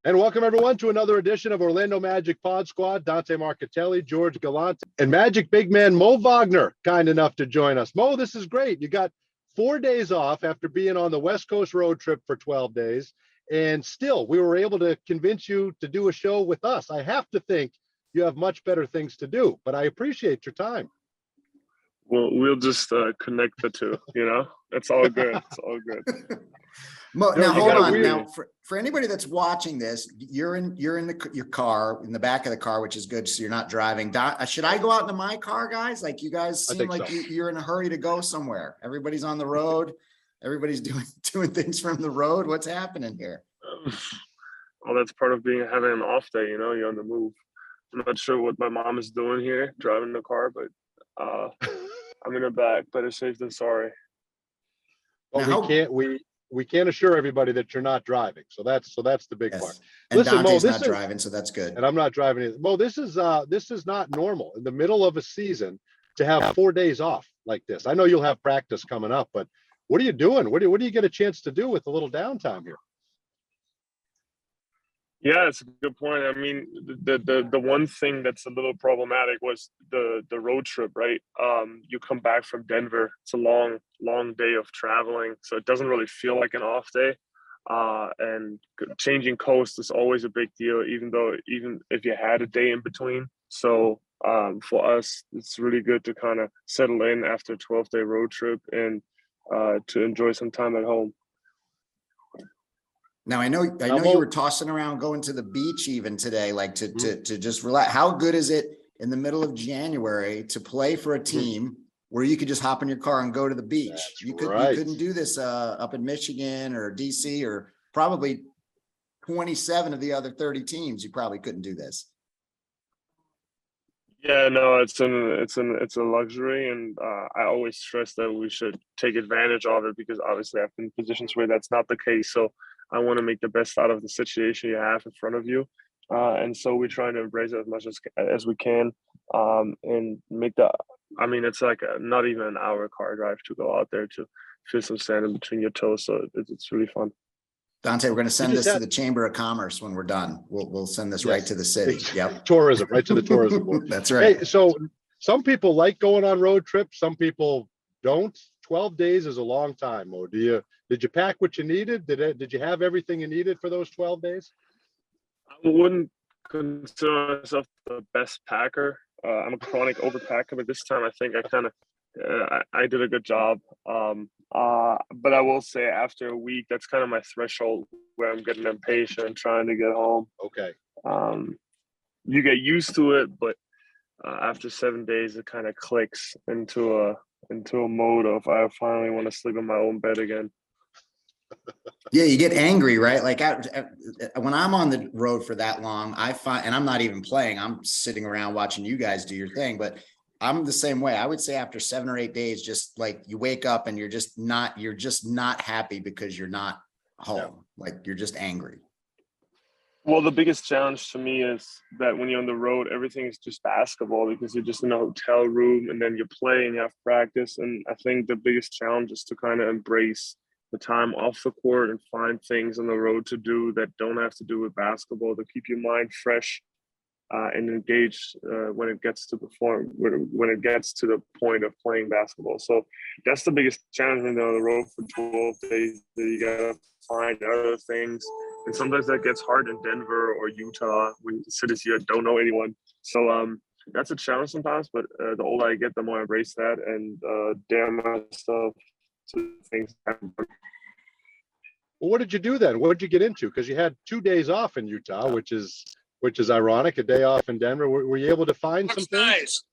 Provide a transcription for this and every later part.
And welcome everyone to another edition of Orlando Magic Pod Squad. Dante Marchitelli, George Gallant, and Magic big man Moe Wagner, kind enough to join us. Moe, this is great. You got 4 days off after being on the West Coast road trip for 12 days. And still, we were able to convince you to do a show with us. I have to think you have much better things to do, but I appreciate your time. Well, we'll just connect the two, It's all good. It's all good. Now, hold on. Now, for anybody that's watching this, you're in your car, in the back of the car, which is good, so you're not driving. Should I go out into my car, guys? Like, you guys seem like you're in a hurry to go somewhere. Everybody's on the road. Everybody's doing things from the road. What's happening here? Well, that's part of having an off day. You're on the move. I'm not sure what my mom is doing here, driving the car, but I'm in the back. Better safe than sorry. Well, now, we can't assure everybody that you're not driving. So that's the big part. And listen, Dante's not driving, so that's good. And I'm not driving either. Mo, this is not normal in the middle of a season to have 4 days off like this. I know you'll have practice coming up, but what are you doing? What do you get a chance to do with a little downtime here? Yeah, it's a good point. I mean, the one thing that's a little problematic was the road trip, right? You come back from Denver. It's a long day of traveling, so it doesn't really feel like an off day. And changing coast is always a big deal, even if you had a day in between. So for us, it's really good to kind of settle in after a 12-day road trip and to enjoy some time at home. Now, I know you were tossing around going to the beach even today, like to just relax. How good is it in the middle of January to play for a team where you could just hop in your car and go to the beach? You couldn't do this up in Michigan or DC or probably 27 of the other 30 teams. You probably couldn't do this. Yeah, no, it's a luxury, and I always stress that we should take advantage of it because obviously I've been in positions where that's not the case. So I want to make the best out of the situation you have in front of you, and so we're trying to embrace it as much as we can, and make it's like not even an hour car drive to go out there to feel some sand in between your toes. So it's really fun. Dante, we're going to send this to the Chamber of Commerce when we're done. We'll send this right to the city. Yep. Tourism, right to the tourism board. That's right. Hey, so some people like going on road trips. Some people don't. 12 days is a long time. Or did you pack what you needed? Did you have everything you needed for those 12 days? I wouldn't consider myself the best packer. I'm a chronic overpacker, but this time I think I did a good job. But I will say after a week, that's kind of my threshold where I'm getting impatient and trying to get home. Okay. You get used to it, but after 7 days, it kind of clicks into a mode of I finally want to sleep in my own bed again. Yeah, you get angry, right? Like when I'm on the road for that long, I find, and I'm not even playing, I'm sitting around watching you guys do your thing, but I'm the same way. I would say after 7 or 8 days, just like you wake up and you're just not happy because you're not home. Yeah. Like you're just angry. Well, the biggest challenge to me is that when you're on the road, everything is just basketball because you're just in a hotel room and then you play and you have practice. And I think the biggest challenge is to kind of embrace the time off the court and find things on the road to do that don't have to do with basketball, to keep your mind fresh and engaged when it gets to when it gets to the point of playing basketball. So that's the biggest challenge when you're on the road for 12 days. That you gotta find other things, and sometimes that gets hard in Denver or Utah when cities here don't know anyone. So that's a challenge sometimes. But the older I get, the more I embrace that and dare myself to things happen. Well, what did you do then? What did you get into? Because you had 2 days off in Utah, which is ironic. A day off in Denver. Were you able to find some things? Nice.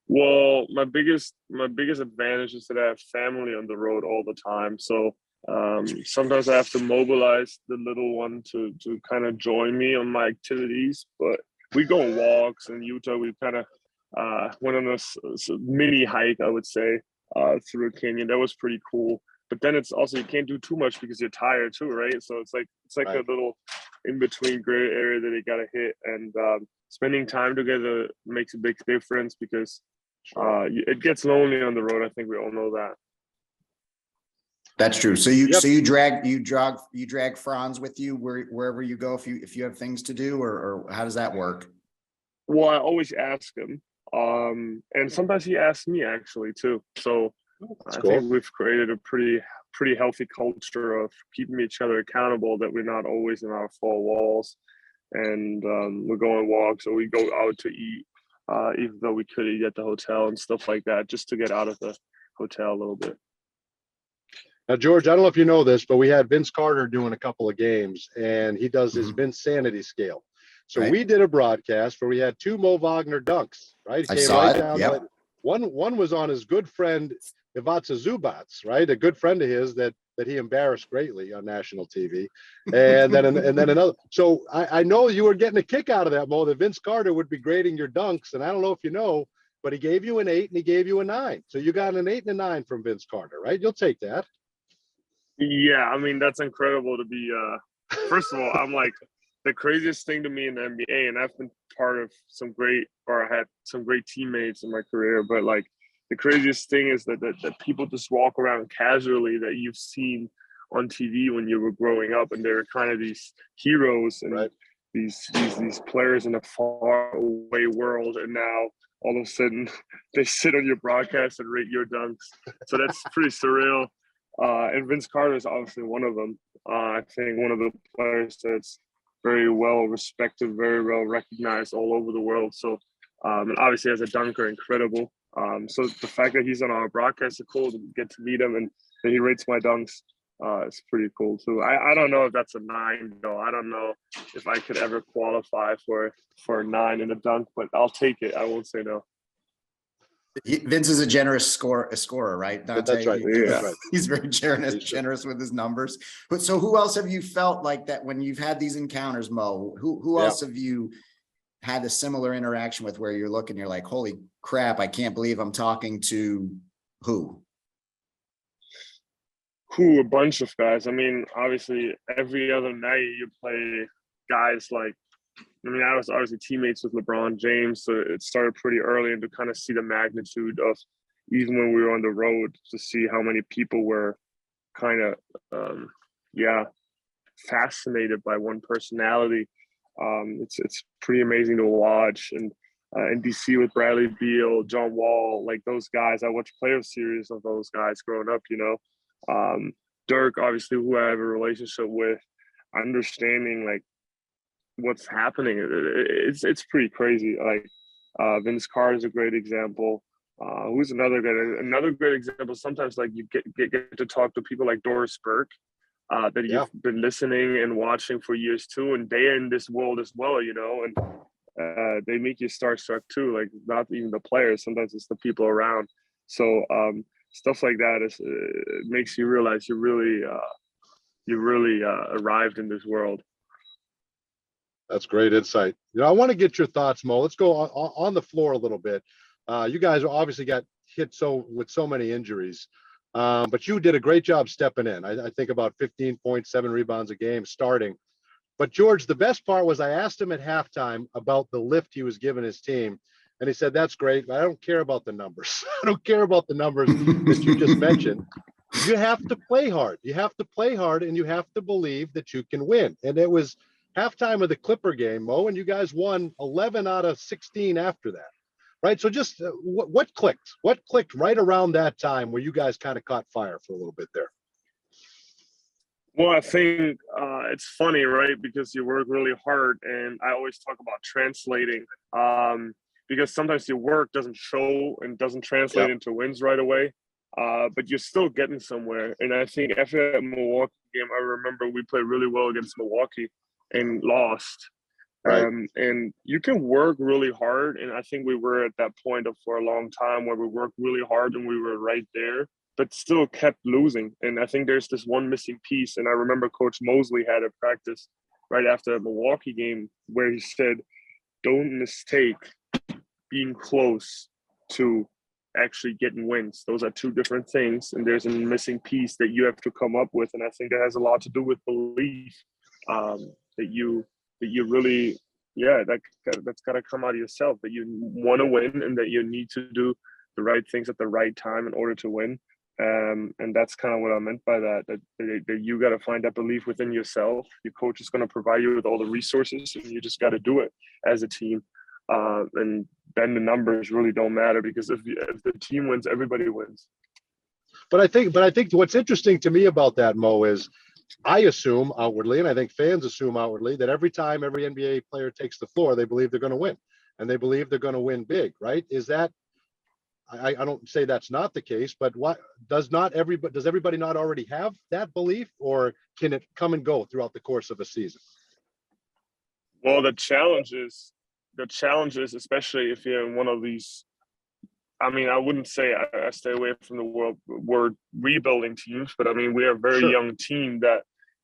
Well, my biggest advantage is that I have family on the road all the time. So sometimes I have to mobilize the little one to kind of join me on my activities. But we go on walks in Utah. We kind of went on a mini hike, I would say, through a canyon. That was pretty cool. But then it's also, you can't do too much because you're tired too, right? So it's like right. A little in-between gray area that you got to hit. And spending time together makes a big difference because it gets lonely on the road. I think we all know that. That's true. So you Yep. so you drag Franz with you wherever you go if you have things to do, or how does that work? Well, I always ask him, and sometimes he asks me actually too. So That's I cool. think we've created a pretty healthy culture of keeping each other accountable, that we're not always in our four walls, and we go on walks or we go out to eat, even though we could eat at the hotel and stuff like that, just to get out of the hotel a little bit. Now, George, I don't know if you know this, but we had Vince Carter doing a couple of games, and he does his Mhm. Vince Sanity scale. So Right. we did a broadcast where we had two Moe Wagner dunks, right? I He came saw right it. down. Yep. One was on his good friend Ivica Zubats, right? A good friend of his that he embarrassed greatly on national TV, and then another. So I know you were getting a kick out of that, Mo. That Vince Carter would be grading your dunks, and I don't know if you know, but he gave you an 8 and he gave you a 9. So you got an 8 and a 9 from Vince Carter, right? You'll take that. Yeah, I mean, that's incredible to be. First of all, I'm like, the craziest thing to me in the NBA, and I've been part of I had some great teammates in my career, but like the craziest thing is that people just walk around casually that you've seen on TV when you were growing up, and they're kind of these heroes and Right. these players in a far away world, and now all of a sudden they sit on your broadcast and rate your dunks. So that's pretty surreal. And Vince Carter is obviously one of them. I think one of the players that's very well respected, very well recognized all over the world. So, and obviously as a dunker, incredible. So the fact that he's on our broadcast is cool to get to meet him, and he rates my dunks. It's pretty cool too. I don't know if that's a 9 though. I don't know if I could ever qualify for a 9 in a dunk, but I'll take it. I won't say no. Vince is a generous scorer, right, Dante? That's right. Yeah. That's right. He's very generous with his numbers. But so who else have you felt like that when you've had these encounters, Mo? Who else have you had a similar interaction with where you're looking, you're like, holy crap, I can't believe I'm talking to who? A bunch of guys. I mean, obviously every other night you play guys like, I mean, I was obviously teammates with LeBron James, so it started pretty early, and to kind of see the magnitude of, even when we were on the road, to see how many people were kind of, fascinated by one personality. It's pretty amazing to watch. And in DC with Bradley Beal, John Wall, like those guys, I watched playoff series of those guys growing up. Dirk, obviously, who I have a relationship with, understanding like what's happening. It's pretty crazy. Like Vince Carter is a great example. Who's another great example? Sometimes like you get to talk to people like Doris Burke, that you've been listening and watching for years too, and they're in this world as well, and they make you starstruck too. Like not even the players, sometimes it's the people around. So stuff like that makes you realize you really arrived in this world. That's great insight. I want to get your thoughts, Mo. Let's go on the floor a little bit. You guys obviously got hit with so many injuries, but you did a great job stepping in. I think about 15.7 rebounds a game starting. But George, the best part was I asked him at halftime about the lift he was giving his team, and he said, "That's great, but I don't care about the numbers. I don't care about the numbers that you just mentioned. You have to play hard. You have to play hard, and you have to believe that you can win." And it was halftime of the Clipper game, Mo, and you guys won 11 out of 16 after that, right? So just what clicked? What clicked right around that time where you guys kind of caught fire for a little bit there? Well, I think it's funny, right? Because you work really hard, and I always talk about translating, because sometimes your work doesn't show and doesn't translate into wins right away, but you're still getting somewhere. And I think after that Milwaukee game, I remember we played really well against Milwaukee and lost. Right. And you can work really hard, and I think we were at that point for a long time where we worked really hard and we were right there, but still kept losing. And I think there's this one missing piece. And I remember Coach Mosley had a practice right after the Milwaukee game where he said, don't mistake being close to actually getting wins. Those are two different things. And there's a missing piece that you have to come up with. And I think that has a lot to do with belief, that you really, that's got to come out of yourself, that you want to win and that you need to do the right things at the right time in order to win. And that's kind of what I meant by that you got to find that belief within yourself. Your coach is going to provide you with all the resources, and you just got to do it as a team. And then the numbers really don't matter, because if the team wins, everybody wins. But I think what's interesting to me about that, Mo, is I assume outwardly, and I think fans assume outwardly, that every time every NBA player takes the floor, they believe they're going to win, and they believe they're going to win big, right? Is that, I don't say that's not the case, but what does everybody not already have that belief, or can it come and go throughout the course of a season? Well, the challenge is, especially if you're in one of these, I mean, I wouldn't say I stay away from the word rebuilding teams, but I mean, we are a very young team that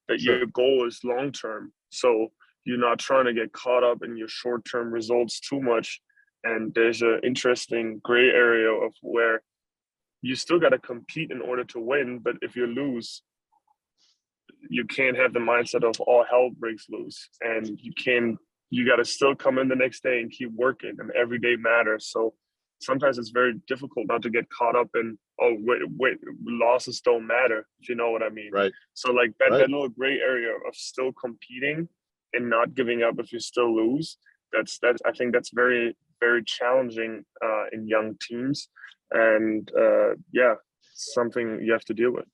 your goal is long term. So you're not trying to get caught up in your short term results too much. And there's an interesting gray area of where you still got to compete in order to win. But if you lose, you can't have the mindset of all hell breaks loose. And you got to still come in the next day and keep working, and every day matters. So sometimes it's very difficult not to get caught up in, oh, wait, losses don't matter, if you know what I mean. Right. So like that little gray area of still competing and not giving up if you still lose, I think that's very, very challenging in young teams. And something you have to deal with.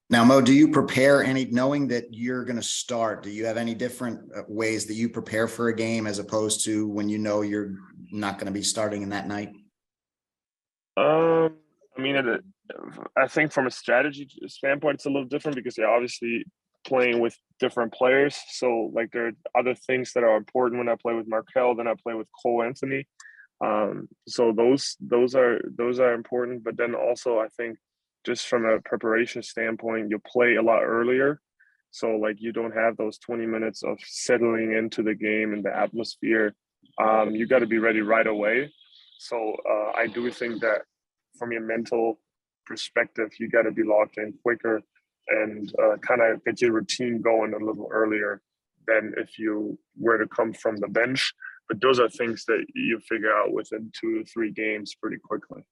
Now, Mo, do you prepare knowing that you're going to start, do you have any different ways that you prepare for a game as opposed to when you know you're not going to be starting in that night? I mean, I think from a strategy standpoint, it's a little different, because you're obviously playing with different players. So like there are other things that are important when I play with Markel than I play with Cole Anthony. So those are important. But then also I think just from a preparation standpoint, you play a lot earlier. So like you don't have those 20 minutes of settling into the game and the atmosphere. You got to be ready right away. So I do think that from your mental perspective, you got to be locked in quicker and kind of get your routine going a little earlier than if you were to come from the bench. But those are things that you figure out within 2 to 3 games pretty quickly.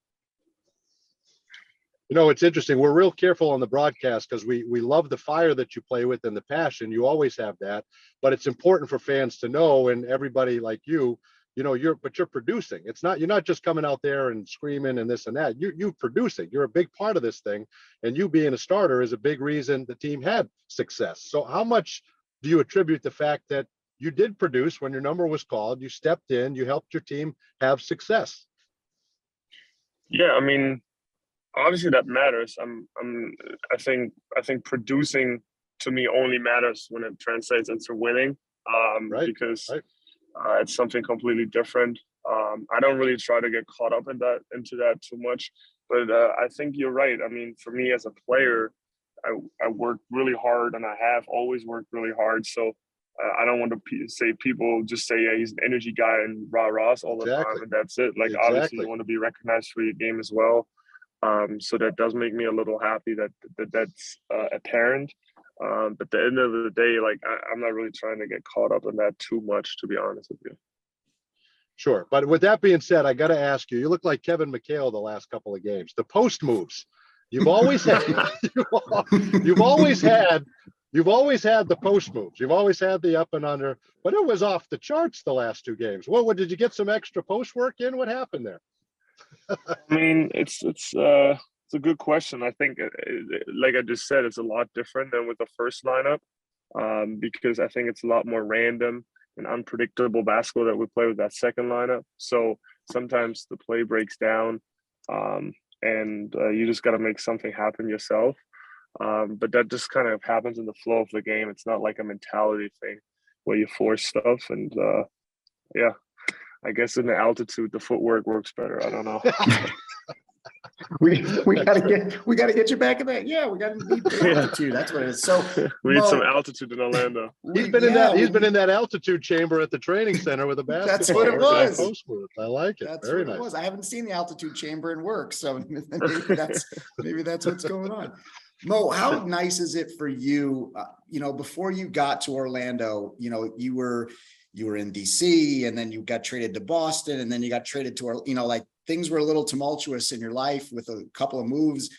You know, it's interesting. We're real careful on the broadcast because we love the fire that you play with and the passion. You always have that, but it's important for fans to know, and everybody like you know, you're producing. You're not just coming out there and screaming and this and that. You're producing. You're a big part of this thing, and you being a starter is a big reason the team had success. So how much do you attribute the fact that you did produce when your number was called, you stepped in, you helped your team have success? Yeah, I mean, obviously that matters. I think producing to me only matters when it translates into winning, because it's something completely different. I don't really try to get caught up into that too much, but I think you're right. I mean, for me as a player, I work really hard, and I have always worked really hard. So I don't want to say people just say, yeah, he's an energy guy and rah-rahs all the time, and that's it. Like, obviously you want to be recognized for your game as well. So that does make me a little happy that's apparent. But at the end of the day, like I'm not really trying to get caught up in that too much, to be honest with you. Sure. But with that being said, I got to ask you, you look like Kevin McHale the last couple of games. The post moves, you've always had, you've always had the post moves. You've always had the up and under, but it was off the charts the last 2 games. What did you get some extra post work in? What happened there? I mean, it's a good question. I think, like I just said, it's a lot different than with the first lineup, because I think it's a lot more random and unpredictable basketball that we play with that second lineup. So sometimes the play breaks down, and you just got to make something happen yourself. But that just kind of happens in the flow of the game. It's not like a mentality thing where you force stuff. And I guess in the altitude, the footwork works better. I don't know. we gotta get you back in that. Yeah, we gotta need the altitude. That's what it is. So we need some altitude in Orlando. He's been in that altitude chamber at the training center with a basketball. That's what it was. Post move. I like it. That's very what nice. it was. I haven't seen the altitude chamber in work, so maybe that's what's going on. Mo, how nice is it for you? Before you got to Orlando, you were you were in DC, and then you got traded to Boston, and then you got traded to, like things were a little tumultuous in your life with a couple of moves.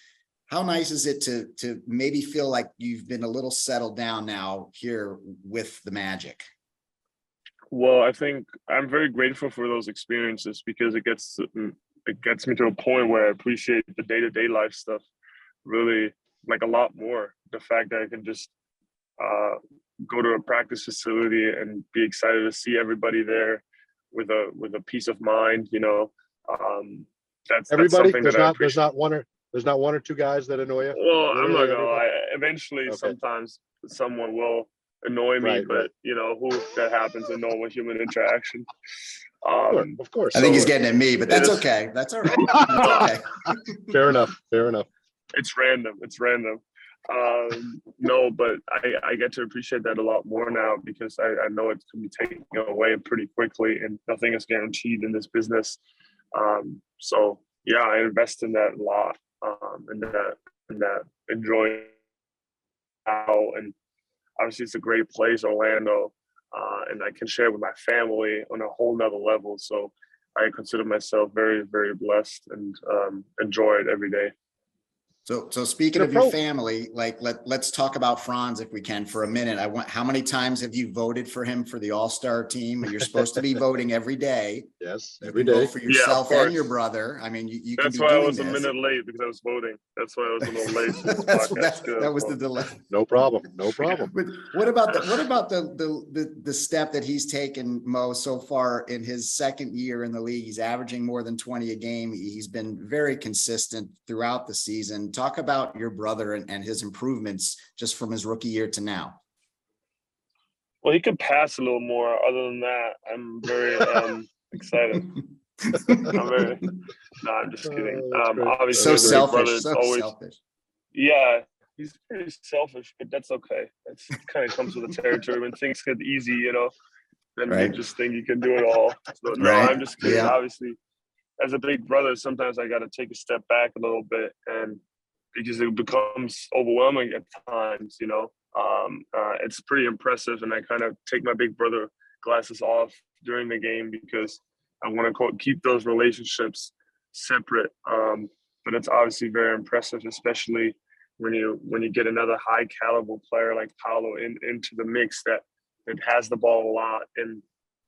How nice is it to maybe feel like you've been a little settled down now here with the Magic? Well, I think I'm very grateful for those experiences because it gets me to a point where I appreciate the day-to-day life stuff really like a lot more. The fact that I can just go to a practice facility and be excited to see everybody there with a peace of mind, that's Everybody, something that I appreciate. There's not one or two guys that annoy you. Well, I'm not Literally gonna lie. everybody? Eventually, Okay. sometimes someone will annoy me, Right, but right. who that happens in normal human interaction. Sure, of course. I think he's getting at me, but that's It is- okay. That's all right. That's okay. Fair enough. Fair enough. It's random. No, but I get to appreciate that a lot more now because I know it can be taken away pretty quickly, and nothing is guaranteed in this business. So yeah, I invest in that a lot, in that enjoying now, and obviously it's a great place, Orlando, and I can share with my family on a whole nother level. So I consider myself very, very blessed and enjoy it every day. So speaking of your family, like let's talk about Franz if we can for a minute. How many times have you voted for him for the All-Star team? You're supposed to be voting every day. Yes, You every can day. vote for yourself Yeah, and your brother. I mean, you can That's be why I doing was a this. minute late because I was voting. That's why I was a little late. To this podcast. That was the delay. No problem. No problem. But what about the step that he's taken, Mo, so far in his second year in the league? He's averaging more than 20 a game. He's been very consistent throughout the season. Talk about your brother and his improvements just from his rookie year to now. Well, he could pass a little more. Other than that, I'm very excited. I'm just kidding. Obviously, So as a big selfish. brother, it's So always selfish. yeah. He's pretty selfish, but that's okay. That's kind of comes with the territory. When things get easy, then Right. you just think you can do it all. So no, Right. I'm just kidding. Yeah. Obviously, as a big brother, sometimes I got to take a step back a little bit, and because it becomes overwhelming at times, it's pretty impressive, and I kind of take my big brother glasses off during the game because I want to keep those relationships separate. But it's obviously very impressive, especially when you get another high caliber player like Paolo into the mix that has the ball a lot, and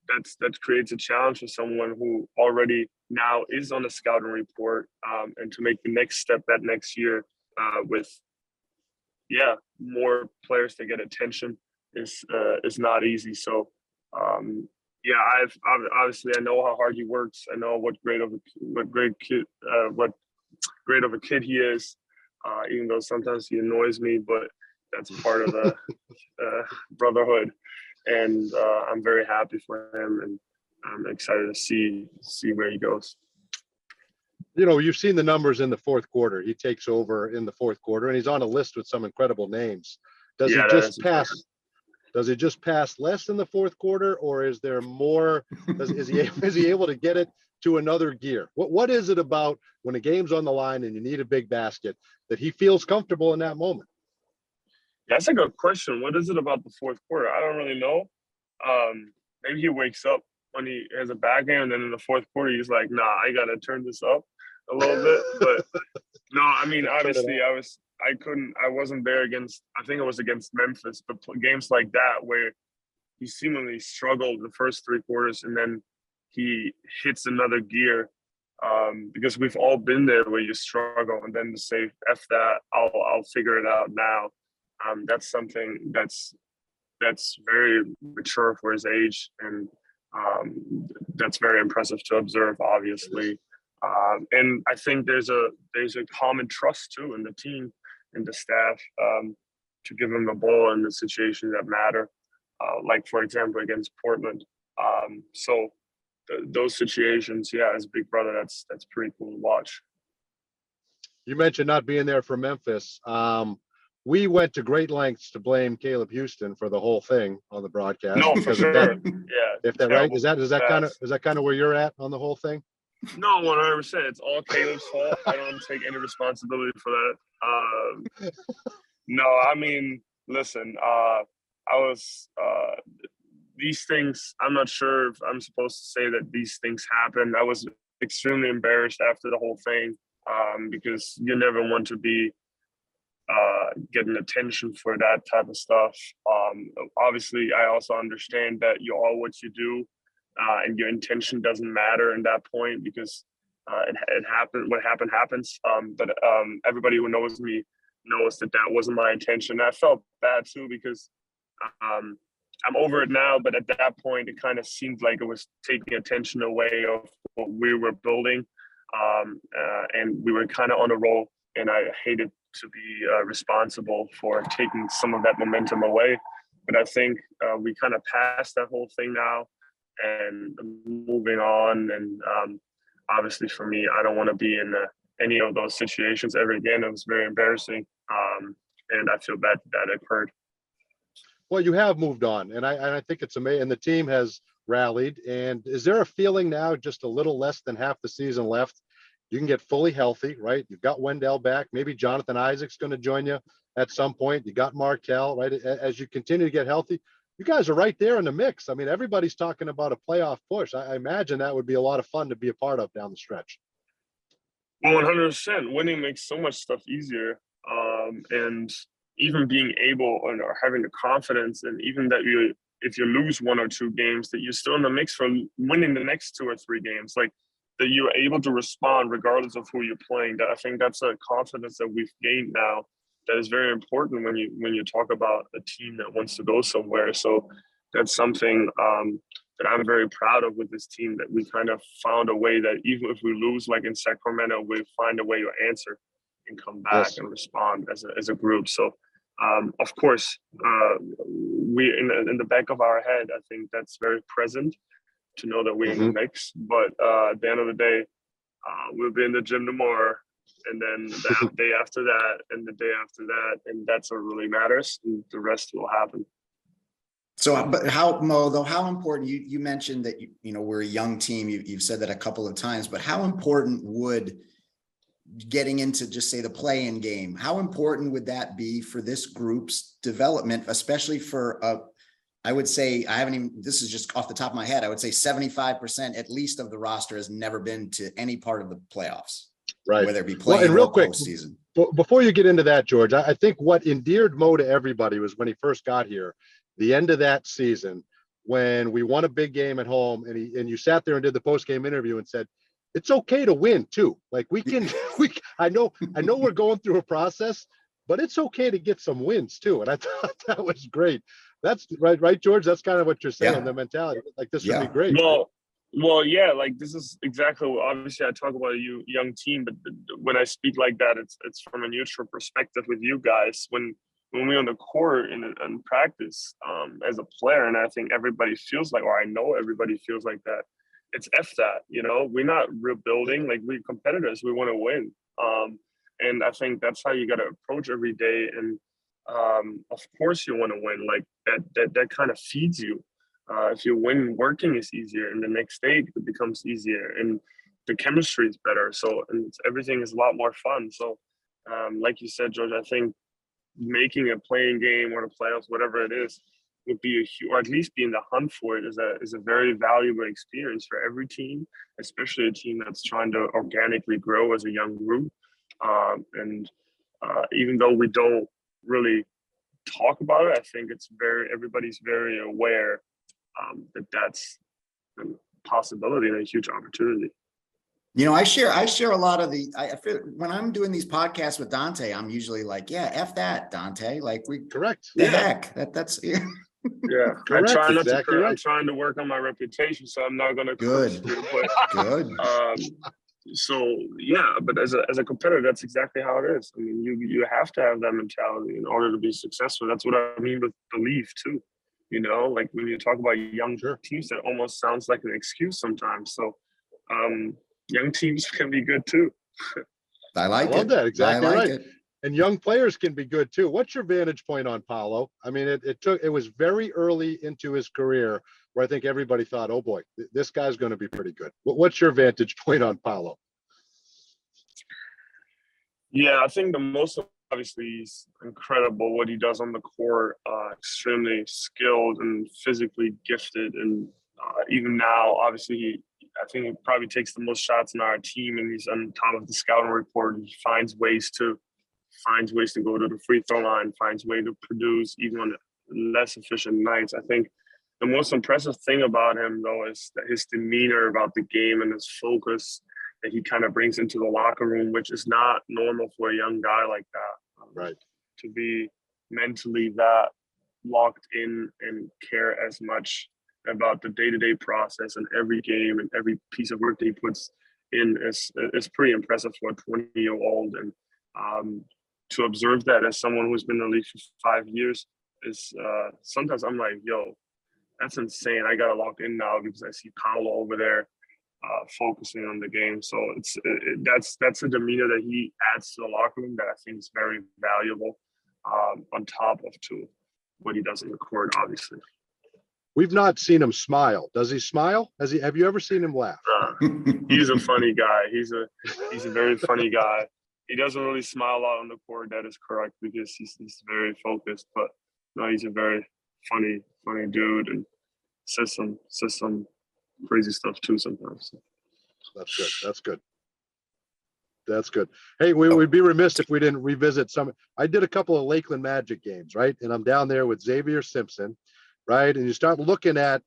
that creates a challenge for someone who already now is on the scouting report, and to make the next step that next year with more players to get attention is not easy. So I've obviously I know how hard he works. I know what great of a kid he is. Even though sometimes he annoys me, but that's part of the brotherhood. And I'm very happy for him, and I'm excited to see where he goes. You've seen the numbers in the fourth quarter. He takes over in the fourth quarter, and he's on a list with some incredible names. Does he just pass less in the fourth quarter, or is there more? Is he able to get it to another gear? What is it about when a game's on the line and you need a big basket that he feels comfortable in that moment? That's a good question. What is it about the fourth quarter? I don't really know. Maybe he wakes up when he has a bad game, and then in the fourth quarter he's like, "Nah, I gotta turn this up a little bit." But no, I mean, obviously, I wasn't there against. I think it was against Memphis, but games like that where he seemingly struggled the first three quarters, and then he hits another gear. Because we've all been there where you struggle, and then to say "F that," I'll figure it out now. That's something that's very mature for his age, and that's very impressive to observe, obviously. And I think there's a common trust too in the team and the staff, to give him the ball in the situations that matter, like for example against Portland. So those situations, as a big brother, that's pretty cool to watch. You mentioned not being there for Memphis. We went to great lengths to blame Caleb Houston for the whole thing on the broadcast. No, for sure. If that right, is that kind of where you're at on the whole thing? No, 100%. It's all Caleb's fault. I don't take any responsibility for that. No, I mean, listen, I was these things, I'm not sure if I'm supposed to say that these things happen. I was extremely embarrassed after the whole thing, because you never want to be getting attention for that type of stuff. Obviously, I also understand that you're all what you do, and your intention doesn't matter in that point, because it happened. What happened happens. But everybody who knows me knows that that wasn't my intention. I felt bad too, because I'm over it now, but at that point, it kind of seemed like it was taking attention away of what we were building, and we were kind of on a roll. And I hated to be responsible for taking some of that momentum away. But I think we kind of passed that whole thing now and moving on. And obviously, for me, I don't want to be in any of those situations ever again. It was very embarrassing, and I feel bad that occurred. Well, you have moved on, and I think it's amazing. And the team has rallied. And is there a feeling now, just a little less than half the season left, you can get fully healthy, right? You've got Wendell back. Maybe Jonathan Isaac's going to join you at some point. You got Markel, right? As you continue to get healthy, you guys are right there in the mix. I mean, everybody's talking about a playoff push. I imagine that would be a lot of fun to be a part of down the stretch. Well, 100%. Winning makes so much stuff easier, and even being able or having the confidence, and even that if you lose one or two games, that you're still in the mix for winning the next 2 or 3 games. Like, that you're able to respond regardless of who you're playing. That I think that's a confidence that we've gained now that is very important when you talk about a team that wants to go somewhere. So that's something that I'm very proud of with this team, that we kind of found a way that even if we lose, like in Sacramento, we find a way to answer and come back and respond as a group. So of course, we in the back of our head, I think that's very present, to know that we're in the mix. But at the end of the day, we'll be in the gym tomorrow, and then the day after that, and the day after that, and that's what really matters. And the rest will happen. So, but how, Mo, though, how important, you mentioned that, you know, we're a young team. You've said that a couple of times, but how important would getting into, just say, the play-in game, how important would that be for this group's development, especially for I would say, this is just off the top of my head, I would say 75% at least of the roster has never been to any part of the playoffs, right? Whether it be play-in and real or quick, postseason. Before you get into that, George, I think what endeared Mo to everybody was when he first got here, the end of that season, when we won a big game at home, and you sat there and did the post-game interview and said, it's okay to win too. Like, I know we're going through a process, but it's okay to get some wins too. And I thought that was great. That's right, George. That's kind of what you're saying. The mentality, like, this would be great. Well, yeah. Like, this is exactly what, obviously, I talk about a young team, but when I speak like that, it's from a neutral perspective with you guys. When we're on the court and practice, as a player, and I think everybody feels like, or I know everybody feels like that. It's F that, you know, we're not rebuilding. Like, we're competitors. We want to win. And I think that's how you got to approach every day. And of course you want to win. Like, that kind of feeds you. If you win, working is easier, and the next day it becomes easier, and the chemistry is better. So, and everything is a lot more fun. So, like you said, George, I think making a playing game or the playoffs, whatever it is, would be or at least be in the hunt for it, is a very valuable experience for every team, especially a team that's trying to organically grow as a young group. And even though we don't really talk about it, I think everybody's very aware that that's a possibility and a huge opportunity. You know, I share a lot of I feel when I'm doing these podcasts with Dante, I'm usually like, yeah, F that, Dante. Like, heck, that's yeah. Yeah, correct. I try not exactly to. right. I'm trying to work on my reputation, so I'm not going to. Good. Good. So yeah, but as a competitor, that's exactly how it is. I mean, you have to have that mentality in order to be successful. That's what I mean with belief too. You know, like when you talk about young teams, that almost sounds like an excuse sometimes. So young teams can be good too. I love that. Exactly right. It. And young players can be good too. What's your vantage point on Paolo? I mean, it was very early into his career where I think everybody thought, oh boy, this guy's going to be pretty good. What's your vantage point on Paolo? Yeah, I think the most obviously he's incredible what he does on the court, extremely skilled and physically gifted. And even now, obviously, I think he probably takes the most shots in our team, and he's on top of the scouting report. He finds ways to go to the free throw line, finds way to produce even on less efficient nights. I think the most impressive thing about him, though, is that his demeanor about the game and his focus that he kind of brings into the locker room, which is not normal for a young guy like that. Right. To be mentally that locked in and care as much about the day-to-day process and every game and every piece of work that he puts in is pretty impressive for a 20-year-old. And to observe that as someone who's been in the league for 5 years is sometimes I'm like, yo, that's insane. I got to lock in now because I see Paolo over there focusing on the game. So that's a demeanor that he adds to the locker room that I think is very valuable on top of to what he does on the court, obviously. We've not seen him smile. Does he smile? Have you ever seen him laugh? He's a funny guy. He's a very funny guy. He doesn't really smile a lot on the court. That is correct because he's very focused. But no, he's a very funny dude and says some crazy stuff too sometimes. That's good. That's good. Hey, we'd be remiss if we didn't revisit some. I did a couple of Lakeland Magic games, right? And I'm down there with Xavier Simpson, right? And you start looking at,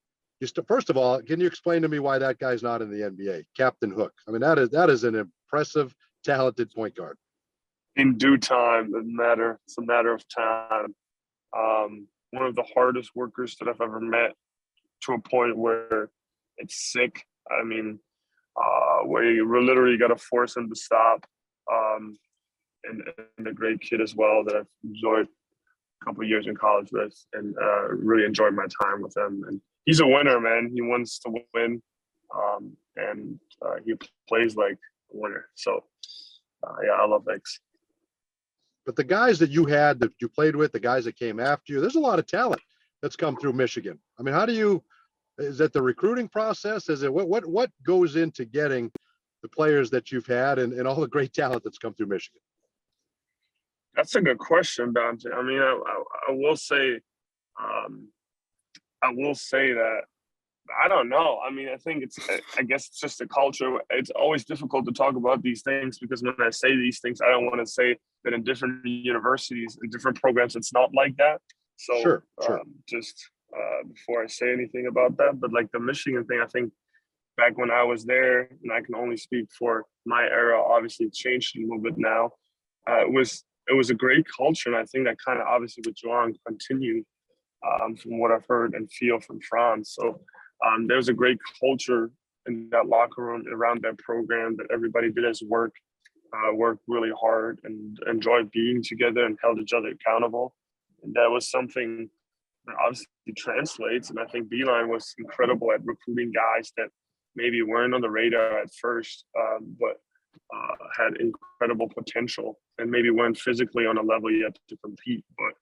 first of all, can you explain to me why that guy's not in the NBA? Captain Hook. I mean, that is an impressive, talented point guard. In due time, it's a matter of time. One of the hardest workers that I've ever met, to a point where it's sick. I mean, where you literally got to force him to stop. And a great kid as well that I've enjoyed a couple of years in college with, and really enjoyed my time with him. And he's a winner, man. He wants to win, and he plays like a winner. So, yeah, I love X. But the guys that you had, that you played with, the guys that came after you, there's a lot of talent that's come through Michigan. I mean, is that the recruiting process? Is it what goes into getting the players that you've had and all the great talent that's come through Michigan? That's a good question, Dante. I mean, I will say that I don't know. I mean, I guess it's just a culture. It's always difficult to talk about these things because when I say these things, I don't want to say that in different universities and different programs, it's not like that. So sure. Before I say anything about that, but like the Michigan thing, I think back when I was there, and I can only speak for my era, obviously it's changed a little bit now. It was a great culture, and I think that kind of obviously with Joan continued from what I've heard and feel from Franz. So there's a great culture in that locker room around that program that everybody did his worked really hard and enjoyed being together and held each other accountable. And that was something that obviously translates. And I think Beeline was incredible at recruiting guys that maybe weren't on the radar at first, but had incredible potential and maybe weren't physically on a level yet to compete, but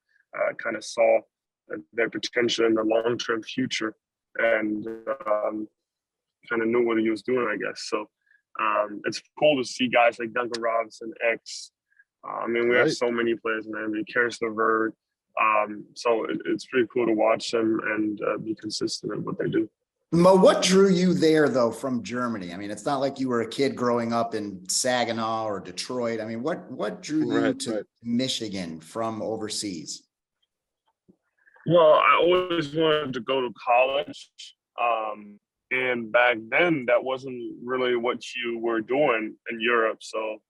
kind of saw their potential in the long-term future and kind of knew what he was doing, I guess. So it's cool to see guys like Duncan Robinson, X. I mean, we have so many players, man. We Karis LeVert. So it's pretty cool to watch them and be consistent in what they do. Mo, what drew you there, though, from Germany? I mean, it's not like you were a kid growing up in Saginaw or Detroit. I mean, what drew you to Michigan from overseas? Well, I always wanted to go to college. And back then, that wasn't really what you were doing in Europe. So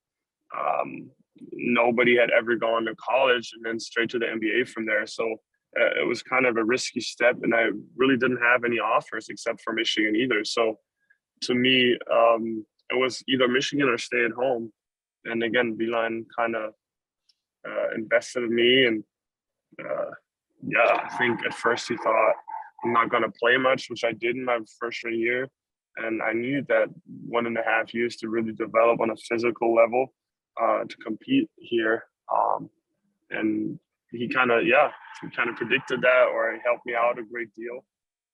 nobody had ever gone to college and then straight to the NBA from there. So it was kind of a risky step, and I really didn't have any offers except for Michigan either. So to me, it was either Michigan or stay at home. And again, Beeline kind of invested in me. And I think at first he thought I'm not going to play much, which I did in my freshman year. And I needed that 1.5 years to really develop on a physical level to compete here. And he kind of predicted that, or he helped me out a great deal.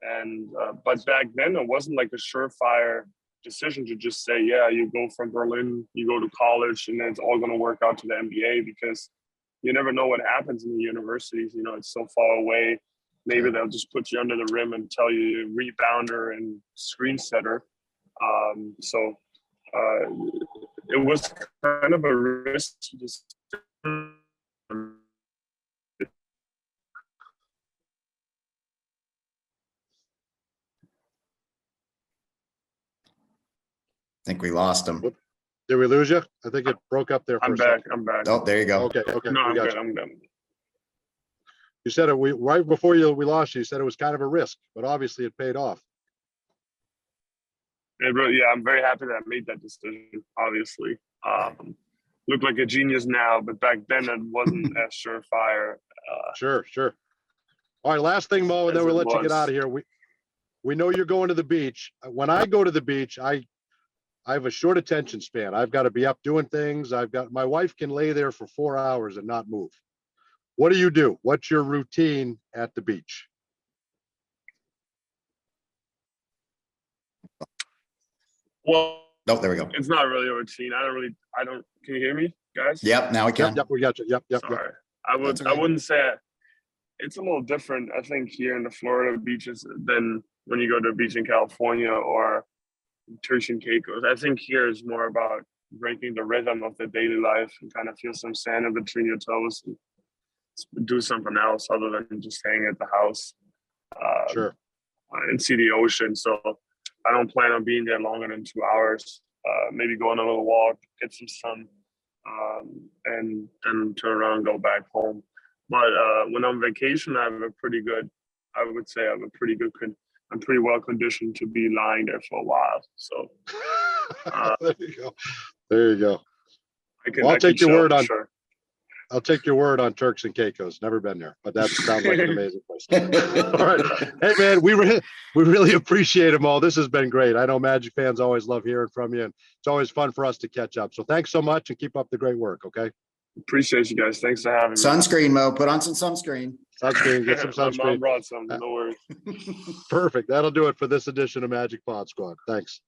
And but back then it wasn't like a surefire decision to just say, yeah, you go from Berlin, you go to college, and then it's all going to work out to the NBA, because you never know what happens in the universities. You know, it's so far away. Maybe they'll just put you under the rim and tell you rebounder and screen setter. So it was kind of a risk. Just I think we lost him. Did we lose you? I think it broke up there for I'm a back. second. I'm back. Oh, there you go. Okay. No, We I'm got good. you. I'm good. You said it right before we lost you. You said it was kind of a risk, but obviously it paid off. It really, yeah, I'm very happy that I made that decision. Obviously, look like a genius now, but back then it wasn't as surefire. Sure. All right, last thing, Mo, and then As we'll it let you get was. out of here. We know you're going to the beach. When I go to the beach, I have a short attention span. I've got to be up doing things. My wife can lay there for 4 hours and not move. What do you do? What's your routine at the beach? Well, Oh, there we go. it's not really a routine. I don't. Can you hear me, guys? Yep, now we can. Yep, we got you. Yep. Sorry. That's I okay. wouldn't say it's a little different. I think here in the Florida beaches than when you go to a beach in California or Turks and Caicos. I think here is more about breaking the rhythm of the daily life and kind of feel some sand in between your toes and do something else other than just hang at the house Sure. and see the ocean. So I don't plan on being there longer than 2 hours. Maybe go on a little walk, get some sun, and then turn around and go back home. But when I'm on vacation, I'm pretty well conditioned to be lying there for a while. So There you go. I'll take your word on. Sure. I'll take your word on Turks and Caicos. Never been there, but that sounds like an amazing place. All right. Hey, man, we really appreciate them all. This has been great. I know Magic fans always love hearing from you, and it's always fun for us to catch up. So thanks so much and keep up the great work, okay? Appreciate you guys. Thanks for having me. Sunscreen, Mo. Put on some sunscreen. Get some sunscreen. My mom brought some. No worries. Perfect. That'll do it for this edition of Magic Pod Squad. Thanks.